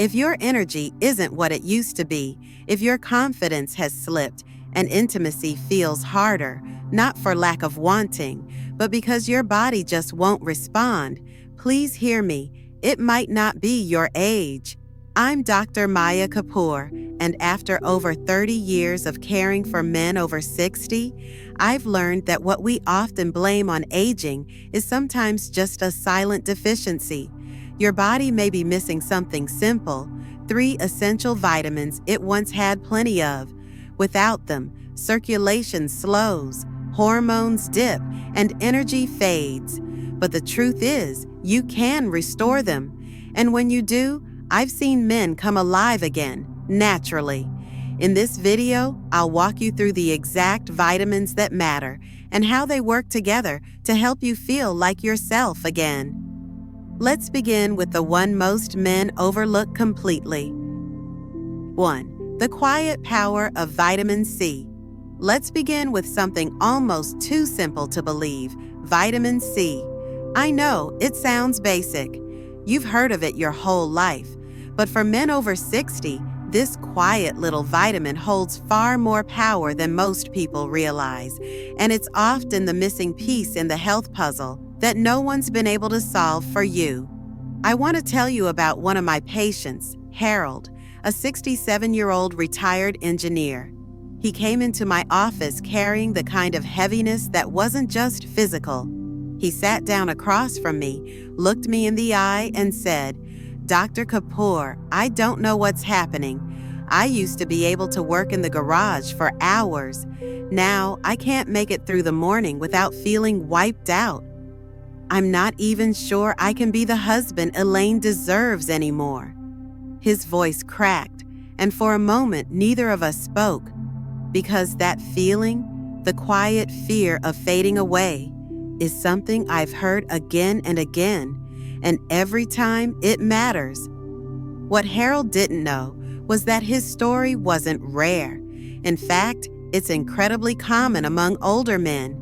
If your energy isn't what it used to be, if your confidence has slipped and intimacy feels harder, not for lack of wanting, but because your body just won't respond, please hear me. It might not be your age. I'm Dr. Maya Kapoor, and after over 30 years of caring for men over 60, I've learned that what we often blame on aging is sometimes just a silent deficiency. Your body may be missing something simple, 3 essential vitamins it once had plenty of. Without them, circulation slows, hormones dip, and energy fades. But the truth is, you can restore them. And when you do, I've seen men come alive again, naturally. In this video, I'll walk you through the exact vitamins that matter and how they work together to help you feel like yourself again. Let's begin with the one most men overlook completely. 1. The quiet power of vitamin C. Let's begin with something almost too simple to believe: vitamin C. I know, it sounds basic. You've heard of it your whole life. But for men over 60, this quiet little vitamin holds far more power than most people realize, and it's often the missing piece in the health puzzle that no one's been able to solve for you. I want to tell you about one of my patients, Harold, a 67-year-old retired engineer. He came into my office carrying the kind of heaviness that wasn't just physical. He sat down across from me, looked me in the eye, and said, "Dr. Kapoor, I don't know what's happening. I used to be able to work in the garage for hours. Now I can't make it through the morning without feeling wiped out. I'm not even sure I can be the husband Elaine deserves anymore." His voice cracked, and for a moment neither of us spoke, because that feeling, the quiet fear of fading away, is something I've heard again and again, and every time it matters. What Harold didn't know was that his story wasn't rare. In fact, it's incredibly common among older men.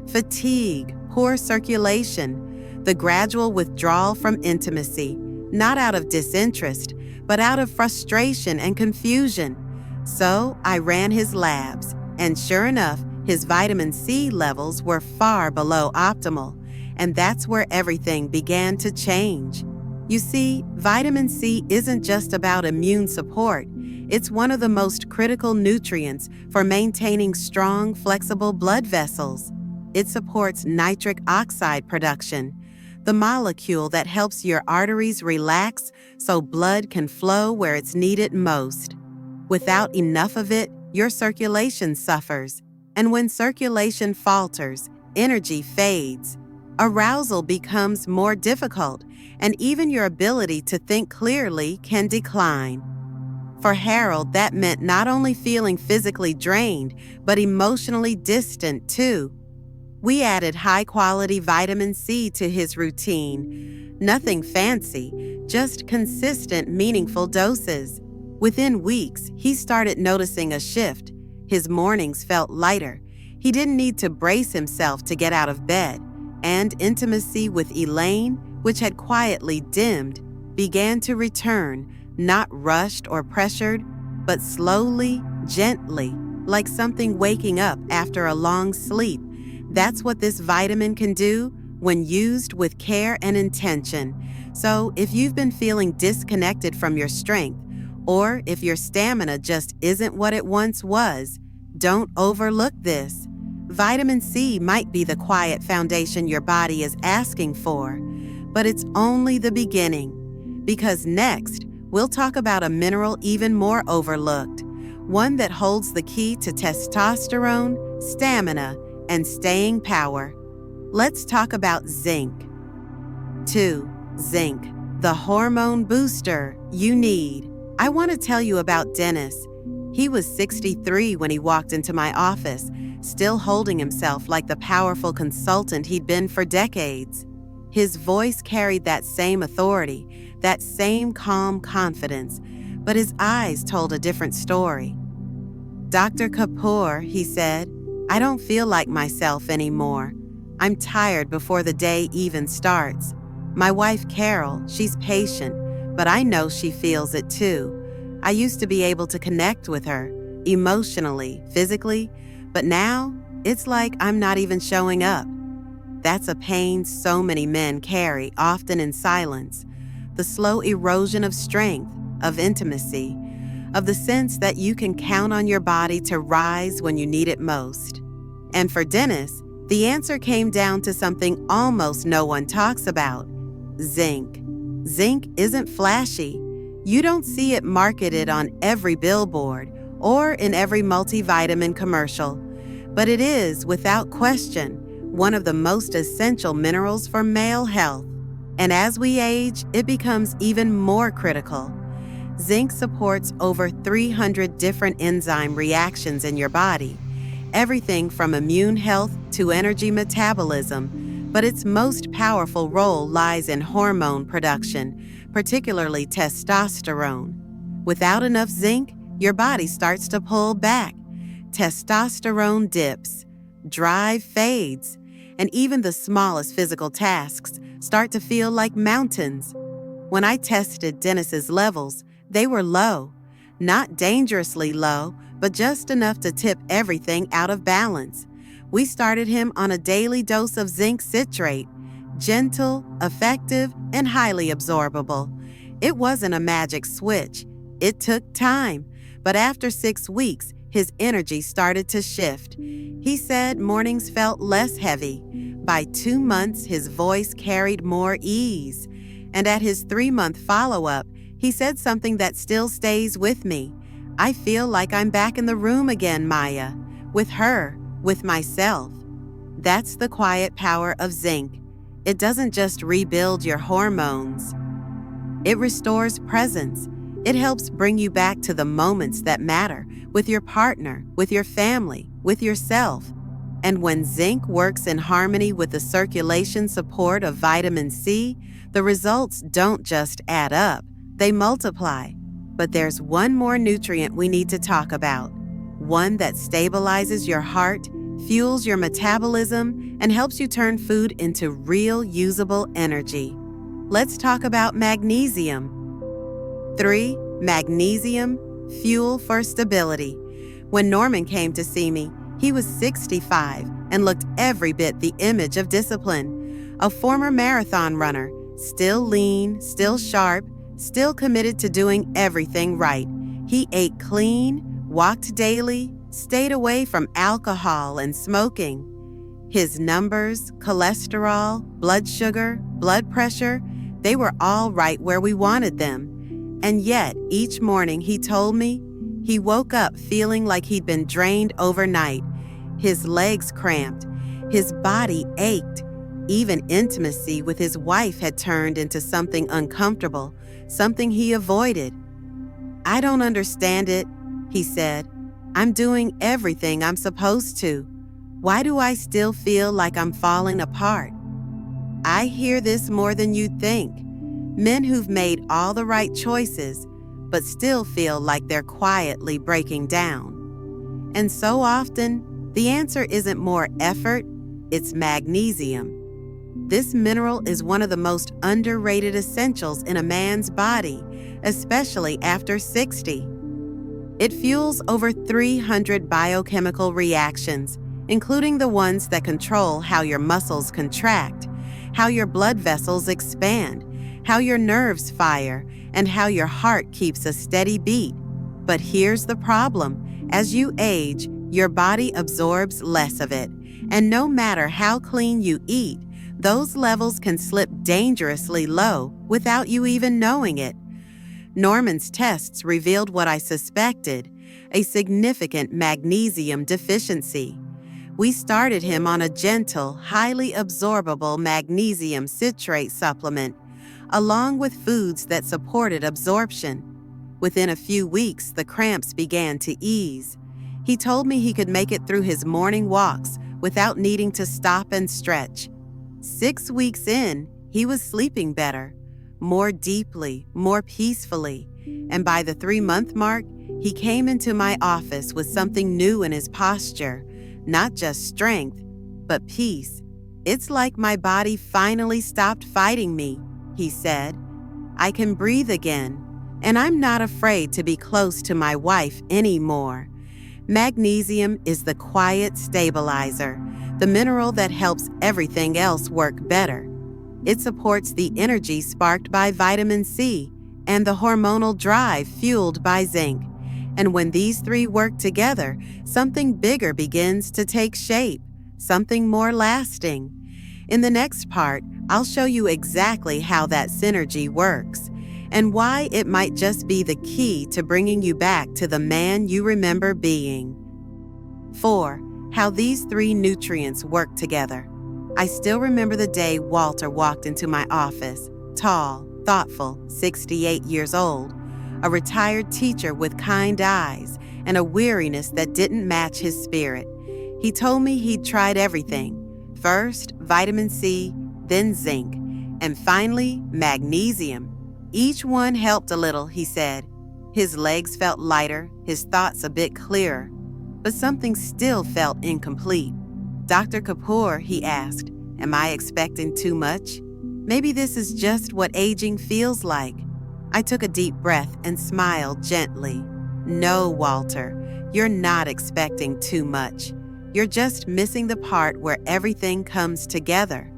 Fatigue, poor circulation, the gradual withdrawal from intimacy, not out of disinterest, but out of frustration and confusion. So I ran his labs, and sure enough, his vitamin C levels were far below optimal, and that's where everything began to change. You see, vitamin C isn't just about immune support. It's one of the most critical nutrients for maintaining strong, flexible blood vessels. It supports nitric oxide production, the molecule that helps your arteries relax so blood can flow where it's needed most. Without enough of it, your circulation suffers. And when circulation falters, energy fades. Arousal becomes more difficult, and even your ability to think clearly can decline. For Harold, that meant not only feeling physically drained, but emotionally distant too. We added high-quality vitamin C to his routine. Nothing fancy, just consistent, meaningful doses. Within weeks, he started noticing a shift. His mornings felt lighter. He didn't need to brace himself to get out of bed. And intimacy with Elaine, which had quietly dimmed, began to return, not rushed or pressured, but slowly, gently, like something waking up after a long sleep. That's what this vitamin can do when used with care and intention. So if you've been feeling disconnected from your strength, or if your stamina just isn't what it once was, don't overlook this. Vitamin C might be the quiet foundation your body is asking for, but it's only the beginning. Because next, we'll talk about a mineral even more overlooked, one that holds the key to testosterone, stamina, and staying power. Let's talk about zinc. 2. Zinc, the hormone booster you need. I want to tell you about Dennis. He was 63 when he walked into my office, still holding himself like the powerful consultant he'd been for decades. His voice carried that same authority, that same calm confidence, but his eyes told a different story. "Dr. Kapoor," he said, "I don't feel like myself anymore. I'm tired before the day even starts. My wife, Carol, she's patient, but I know she feels it too. I used to be able to connect with her, emotionally, physically, but now it's like I'm not even showing up. That's a pain so many men carry, often in silence. The slow erosion of strength, of intimacy, of the sense that you can count on your body to rise when you need it most. And for Dennis, the answer came down to something almost no one talks about: zinc. Zinc isn't flashy. You don't see it marketed on every billboard or in every multivitamin commercial, but it is, without question, one of the most essential minerals for male health. And as we age, it becomes even more critical. Zinc supports over 300 different enzyme reactions in your body, everything from immune health to energy metabolism, but its most powerful role lies in hormone production, particularly testosterone. Without enough zinc, your body starts to pull back. Testosterone dips, drive fades, and even the smallest physical tasks start to feel like mountains. When I tested Dennis's levels, they were low. Not dangerously low, but just enough to tip everything out of balance. We started him on a daily dose of zinc citrate, gentle, effective, and highly absorbable. It wasn't a magic switch. It took time, but after 6 weeks, his energy started to shift. He said mornings felt less heavy. By 2 months, his voice carried more ease. And at his 3-month follow-up, he said something that still stays with me. I feel like I'm back in the room again, Maya. With her, with myself. That's the quiet power of zinc. It doesn't just rebuild your hormones. It restores presence. It helps bring you back to the moments that matter, with your partner, with your family, with yourself. And when zinc works in harmony with the circulation support of vitamin C, the results don't just add up, they multiply. But there's one more nutrient we need to talk about, one that stabilizes your heart, fuels your metabolism, and helps you turn food into real usable energy. Let's talk about magnesium. 3. Magnesium, fuel for stability. When Norman came to see me, he was 65 and looked every bit the image of discipline. A former marathon runner, still lean, still sharp, still committed to doing everything right. He ate clean, walked daily, stayed away from alcohol and smoking. His numbers, cholesterol, blood sugar, blood pressure, they were all right where we wanted them. And yet, each morning he told me, he woke up feeling like he'd been drained overnight. His legs cramped. His body ached. Even intimacy with his wife had turned into something uncomfortable, something he avoided. I don't understand it, he said. I'm doing everything I'm supposed to. Why do I still feel like I'm falling apart? I hear this more than you'd think. Men who've made all the right choices, but still feel like they're quietly breaking down. And so often, the answer isn't more effort, it's magnesium. This mineral is one of the most underrated essentials in a man's body, especially after 60. It fuels over 300 biochemical reactions, including the ones that control how your muscles contract, how your blood vessels expand, how your nerves fire, and how your heart keeps a steady beat. But here's the problem. As you age, your body absorbs less of it, and no matter how clean you eat, those levels can slip dangerously low without you even knowing it. Norman's tests revealed what I suspected, a significant magnesium deficiency. We started him on a gentle, highly absorbable magnesium citrate supplement, along with foods that supported absorption. Within a few weeks, the cramps began to ease. He told me he could make it through his morning walks without needing to stop and stretch. 6 weeks in, he was sleeping better, more deeply, more peacefully, and by the 3-month mark, he came into my office with something new in his posture, not just strength, but peace. It's like my body finally stopped fighting me, he said. I can breathe again, and I'm not afraid to be close to my wife anymore. Magnesium is the quiet stabilizer, the mineral that helps everything else work better. It supports the energy sparked by vitamin C and the hormonal drive fueled by zinc. And when these three work together, something bigger begins to take shape, something more lasting. In the next part, I'll show you exactly how that synergy works and why it might just be the key to bringing you back to the man you remember being. 4. How these three nutrients work together. I still remember the day Walter walked into my office, tall, thoughtful, 68 years old, a retired teacher with kind eyes and a weariness that didn't match his spirit. He told me he'd tried everything. First, vitamin C, then zinc, and finally, magnesium. Each one helped a little, he said. His legs felt lighter, his thoughts a bit clearer, but something still felt incomplete. Dr. Kapoor, he asked, am I expecting too much? Maybe this is just what aging feels like. I took a deep breath and smiled gently. No, Walter, you're not expecting too much. You're just missing the part where everything comes together.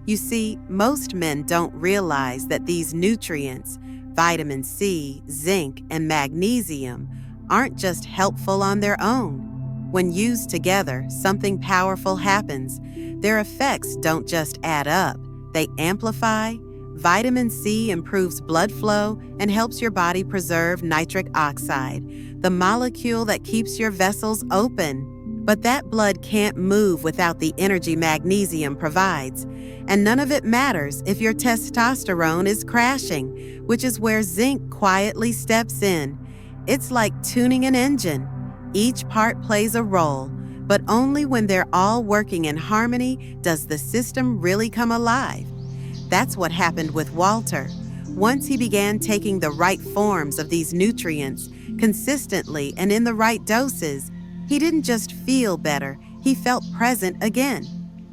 You see, most men don't realize that these nutrients, vitamin C, zinc, and magnesium, aren't just helpful on their own. When used together, something powerful happens. Their effects don't just add up, they amplify. Vitamin C improves blood flow and helps your body preserve nitric oxide, the molecule that keeps your vessels open. But that blood can't move without the energy magnesium provides. And none of it matters if your testosterone is crashing, which is where zinc quietly steps in. It's like tuning an engine. Each part plays a role, but only when they're all working in harmony does the system really come alive. That's what happened with Walter. Once he began taking the right forms of these nutrients consistently and in the right doses, he didn't just feel better, he felt present again.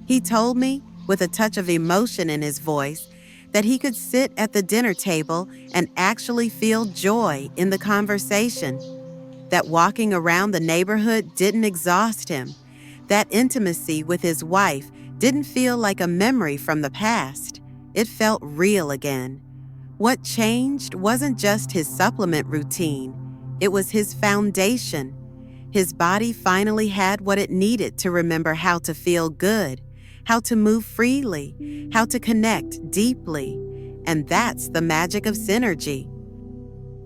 He told me, with a touch of emotion in his voice, that he could sit at the dinner table and actually feel joy in the conversation. That walking around the neighborhood didn't exhaust him. That intimacy with his wife didn't feel like a memory from the past. It felt real again. What changed wasn't just his supplement routine. It was his foundation. His body finally had what it needed to remember how to feel good, how to move freely, how to connect deeply. And that's the magic of synergy.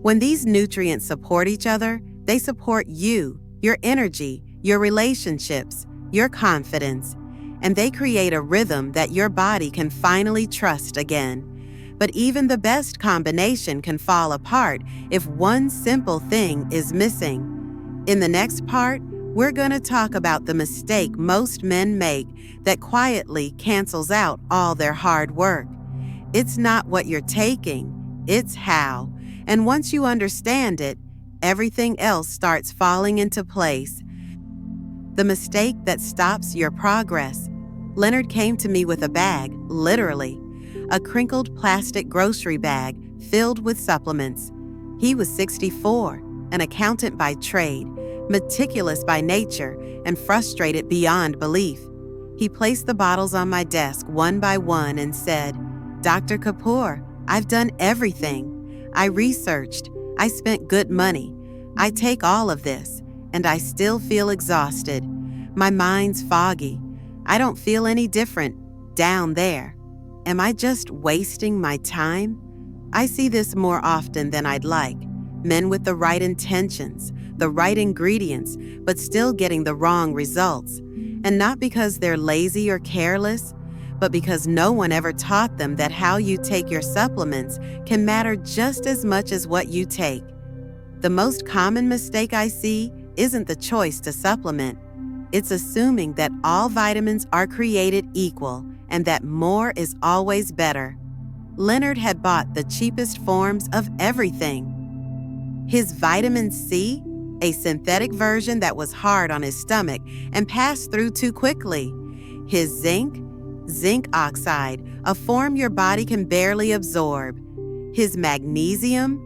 When these nutrients support each other, they support you, your energy, your relationships, your confidence, and they create a rhythm that your body can finally trust again. But even the best combination can fall apart if one simple thing is missing. In the next part, we're going to talk about the mistake most men make that quietly cancels out all their hard work. It's not what you're taking, it's how. And once you understand it, everything else starts falling into place. The mistake that stops your progress. Leonard came to me with a bag, literally, a crinkled plastic grocery bag filled with supplements. He was 64, an accountant by trade, meticulous by nature, and frustrated beyond belief. He placed the bottles on my desk one by one and said, "Dr. Kapoor, I've done everything. I researched. I spent good money. I take all of this, and I still feel exhausted. My mind's foggy. I don't feel any different down there. Am I just wasting my time?" I see this more often than I'd like. Men with the right intentions, the right ingredients, but still getting the wrong results. And not because they're lazy or careless, but because no one ever taught them that how you take your supplements can matter just as much as what you take. The most common mistake I see isn't the choice to supplement. It's assuming that all vitamins are created equal and that more is always better. Leonard had bought the cheapest forms of everything. His vitamin C, a synthetic version that was hard on his stomach and passed through too quickly. His zinc oxide, a form your body can barely absorb. His magnesium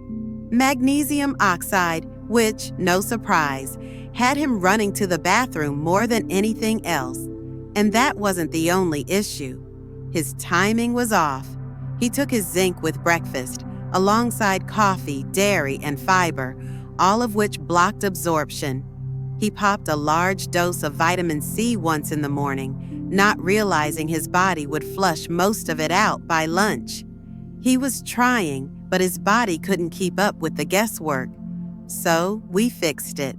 oxide, which, no surprise, had him running to the bathroom more than anything else. And that wasn't the only issue. His timing was off. He took his zinc with breakfast, alongside coffee, dairy, and fiber, all of which blocked absorption. He popped a large dose of vitamin C once in the morning, not realizing his body would flush most of it out by lunch. He was trying, but his body couldn't keep up with the guesswork. So we fixed it.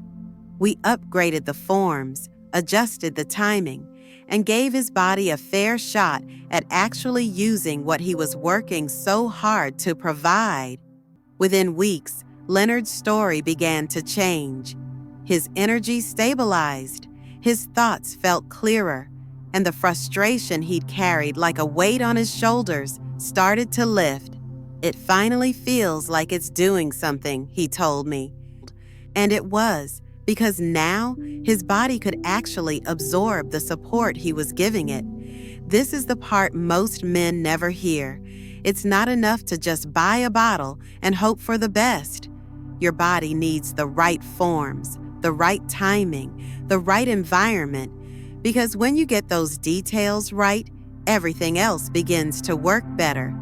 We upgraded the forms, adjusted the timing, and gave his body a fair shot at actually using what he was working so hard to provide. Within weeks, Leonard's story began to change. His energy stabilized, his thoughts felt clearer, and the frustration he'd carried like a weight on his shoulders started to lift. "It finally feels like it's doing something," he told me. And it was, because now his body could actually absorb the support he was giving it. This is the part most men never hear. It's not enough to just buy a bottle and hope for the best. Your body needs the right forms, the right timing, the right environment, because when you get those details right, everything else begins to work better.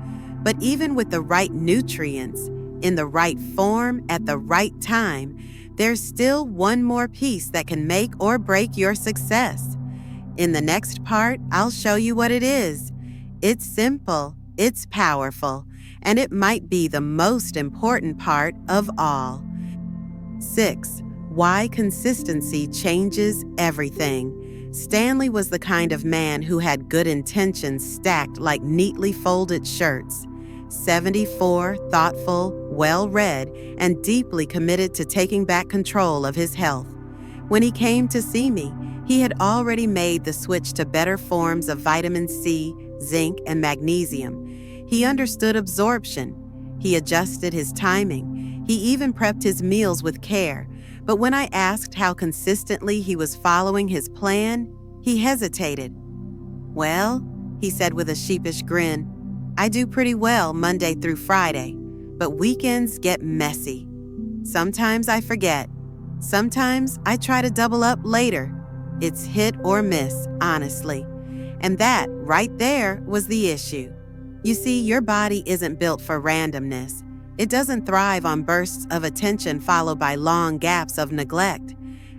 But even with the right nutrients, in the right form, at the right time, there's still one more piece that can make or break your success. In the next part, I'll show you what it is. It's simple, it's powerful, and it might be the most important part of all. 6. Why consistency changes everything. Stanley was the kind of man who had good intentions stacked like neatly folded shirts. 74, thoughtful, well-read, and deeply committed to taking back control of his health. When he came to see me, he had already made the switch to better forms of vitamin C, zinc, and magnesium. He understood absorption. He adjusted his timing. He even prepped his meals with care. But when I asked how consistently he was following his plan, he hesitated. "Well," he said with a sheepish grin, "I do pretty well Monday through Friday, but weekends get messy. Sometimes I forget. Sometimes I try to double up later. It's hit or miss, honestly." And that, right there, was the issue. You see, your body isn't built for randomness. It doesn't thrive on bursts of attention followed by long gaps of neglect,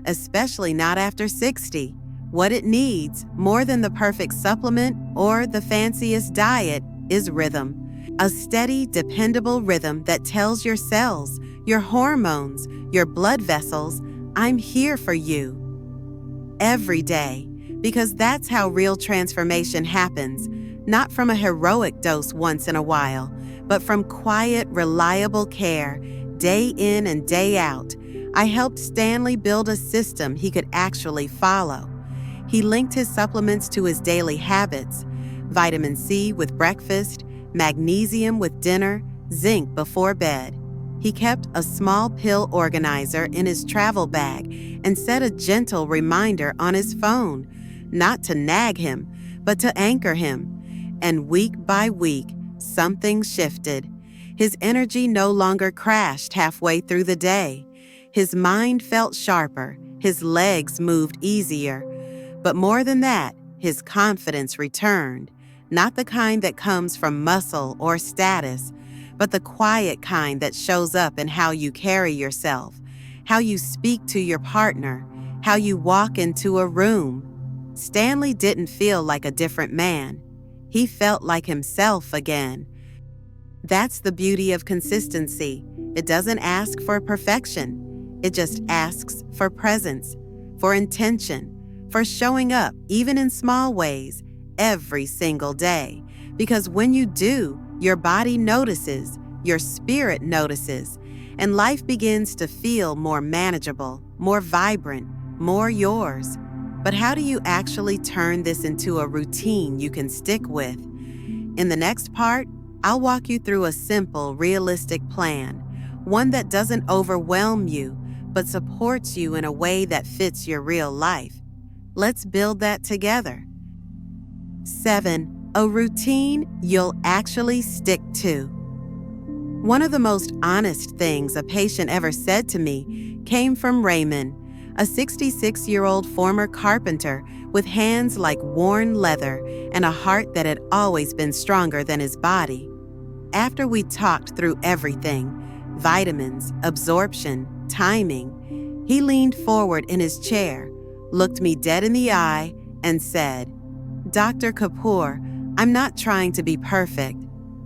especially not after 60. What it needs, more than the perfect supplement or the fanciest diet, is rhythm. A steady, dependable rhythm that tells your cells, your hormones, your blood vessels, "I'm here for you." Every day, because that's how real transformation happens, not from a heroic dose once in a while, but from quiet, reliable care, day in and day out. I helped Stanley build a system he could actually follow. He linked his supplements to his daily habits: vitamin C with breakfast, magnesium with dinner, zinc before bed. He kept a small pill organizer in his travel bag and set a gentle reminder on his phone, not to nag him, but to anchor him. And week by week, something shifted. His energy no longer crashed halfway through the day. His mind felt sharper, his legs moved easier. But more than that, his confidence returned, not the kind that comes from muscle or status, but the quiet kind that shows up in how you carry yourself, how you speak to your partner, how you walk into a room. Stanley didn't feel like a different man. He felt like himself again. That's the beauty of consistency. It doesn't ask for perfection. It just asks for presence, for intention, for showing up, even in small ways, every single day. Because when you do, your body notices, your spirit notices, and life begins to feel more manageable, more vibrant, more yours. But how do you actually turn this into a routine you can stick with? In the next part, I'll walk you through a simple, realistic plan, one that doesn't overwhelm you, but supports you in a way that fits your real life. Let's build that together. 7. A routine you'll actually stick to. One of the most honest things a patient ever said to me came from Raymond, a 66-year-old former carpenter with hands like worn leather and a heart that had always been stronger than his body. After we talked through everything, vitamins, absorption, timing, he leaned forward in his chair, looked me dead in the eye, and said, "Dr. Kapoor, I'm not trying to be perfect.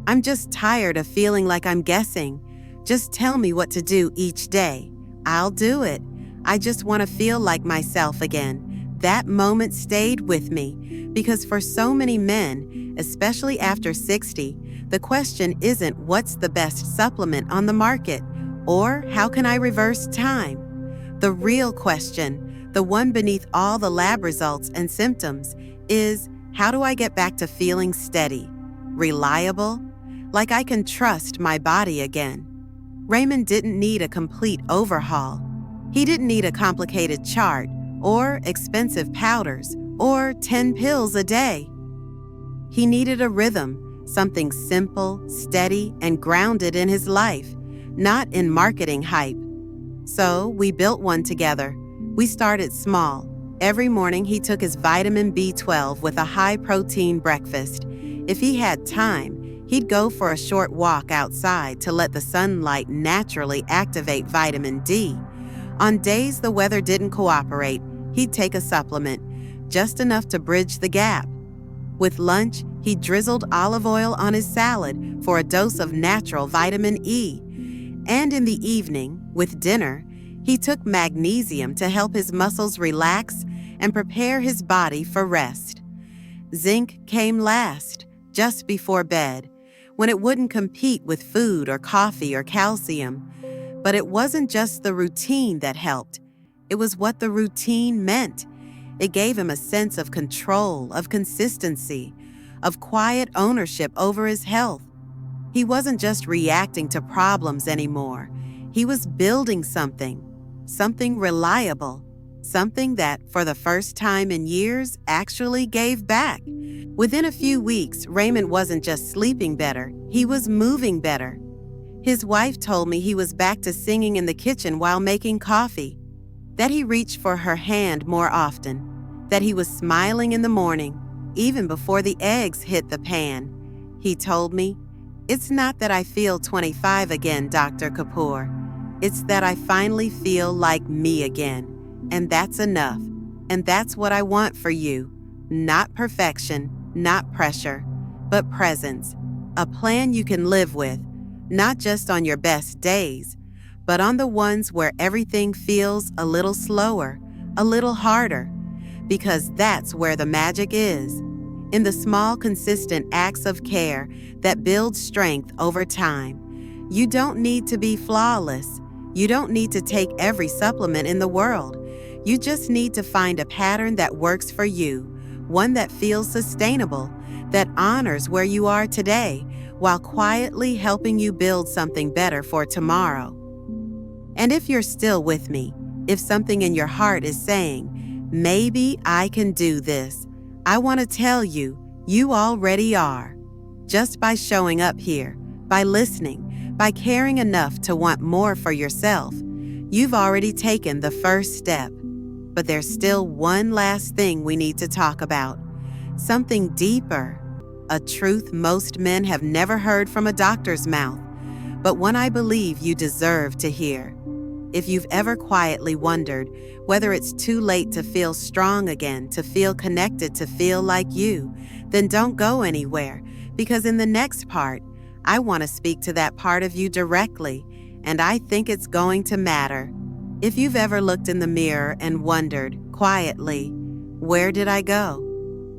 I'm just tired of feeling like I'm guessing. Just tell me what to do each day. I'll do it. I just want to feel like myself again." That moment stayed with me because for so many men, especially after 60, the question isn't what's the best supplement on the market or how can I reverse time? The real question, the one beneath all the lab results and symptoms, is how do I get back to feeling steady, reliable, like I can trust my body again? Raymond didn't need a complete overhaul. He didn't need a complicated chart or expensive powders or 10 pills a day. He needed a rhythm, something simple, steady, and grounded in his life, not in marketing hype. So we built one together. We started small. Every morning he took his vitamin B12 with a high-protein breakfast. If he had time, he'd go for a short walk outside to let the sunlight naturally activate vitamin D. On days the weather didn't cooperate, he'd take a supplement, just enough to bridge the gap. With lunch, he drizzled olive oil on his salad for a dose of natural vitamin E. And in the evening, with dinner, he took magnesium to help his muscles relax and prepare his body for rest. Zinc came last, just before bed, when it wouldn't compete with food or coffee or calcium. But it wasn't just the routine that helped. It was what the routine meant. It gave him a sense of control, of consistency, of quiet ownership over his health. He wasn't just reacting to problems anymore. He was building something reliable, something that, for the first time in years, actually gave back. Within a few weeks, Raymond wasn't just sleeping better, he was moving better. His wife told me he was back to singing in the kitchen while making coffee, that he reached for her hand more often, that he was smiling in the morning, even before the eggs hit the pan. He told me, "It's not that I feel 25 again, Dr. Kapoor. It's that I finally feel like me again, and that's enough. And that's what I want for you. Not perfection, not pressure, but presence. A plan you can live with, not just on your best days, but on the ones where everything feels a little slower, a little harder, because that's where the magic is, in the small, consistent acts of care that build strength over time. You don't need to be flawless. You don't need to take every supplement in the world. You just need to find a pattern that works for you, one that feels sustainable, that honors where you are today, while quietly helping you build something better for tomorrow." And if you're still with me, if something in your heart is saying, "Maybe I can do this," I want to tell you, you already are. Just by showing up here, by listening, by caring enough to want more for yourself, you've already taken the first step. But there's still one last thing we need to talk about. Something deeper, a truth most men have never heard from a doctor's mouth, but one I believe you deserve to hear. If you've ever quietly wondered whether it's too late to feel strong again, to feel connected, to feel like you, then don't go anywhere, because in the next part, I want to speak to that part of you directly, and I think it's going to matter. If you've ever looked in the mirror and wondered, quietly, where did I go?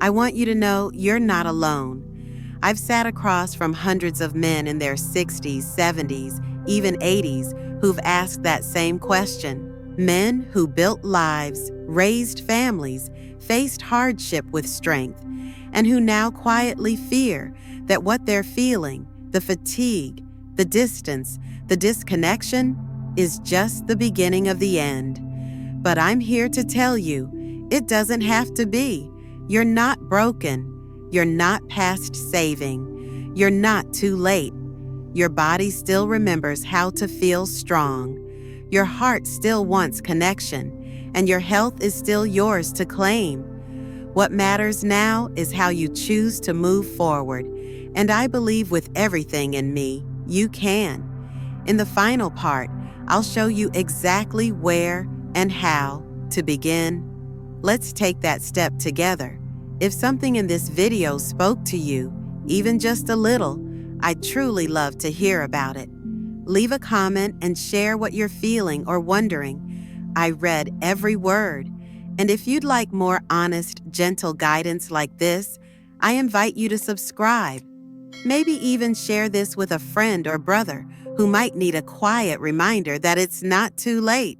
I want you to know you're not alone. I've sat across from hundreds of men in their 60s, 70s, even 80s who've asked that same question. Men who built lives, raised families, faced hardship with strength, and who now quietly fear that what they're feeling, the fatigue, the distance, the disconnection, is just the beginning of the end. But I'm here to tell you, it doesn't have to be. You're not broken. You're not past saving. You're not too late. Your body still remembers how to feel strong. Your heart still wants connection, and your health is still yours to claim. What matters now is how you choose to move forward, and I believe with everything in me, you can. In the final part, I'll show you exactly where and how to begin. Let's take that step together. If something in this video spoke to you, even just a little, I'd truly love to hear about it. Leave a comment and share what you're feeling or wondering. I read every word. And if you'd like more honest, gentle guidance like this, I invite you to subscribe. Maybe even share this with a friend or brother who might need a quiet reminder that it's not too late.